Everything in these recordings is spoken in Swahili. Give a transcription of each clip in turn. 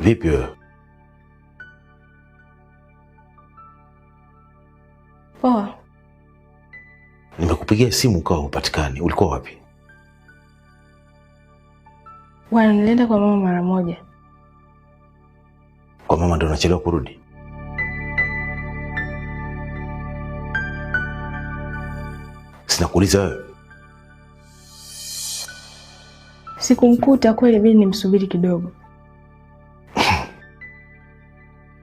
Vipi wewe? Poa. Nimekupigia simu ukawa hupatikani. Ulikuwa wapi? Bwana, nilienda kwa mama mara moja. Kwa mama ndo unachelewa kurudi? Sinakuuliza wewe. Sikumkuta kweli, bili nimsubiri kidogo.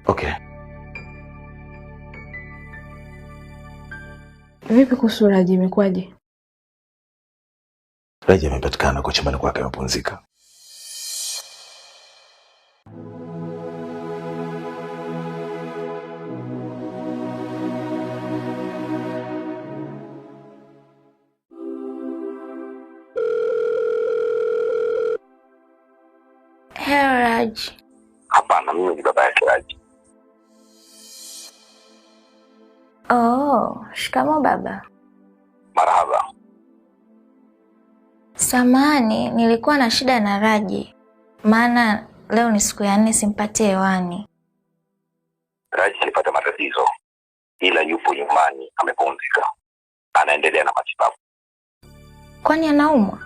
Okay. Vipi kuhusu Raji, imekwaje? Raji amepatikana kwa chumbani kwake amepumzika. Hello Raji. Hapana, mimi ni baba yake Raji. Oh, shikamoo baba. Marhaba. Samahani, nilikuwa na shida na Raji. Maana leo ni siku ya 4 simpati hewani. Raji alipata matatizo, ila yupo nyumbani amepumzika. Anaendelea na matibabu. Kwani anaumwa?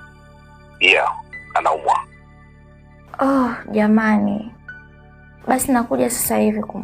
Yeah, anaumwa. Oh, jamani. Basi nakuja sasa hivi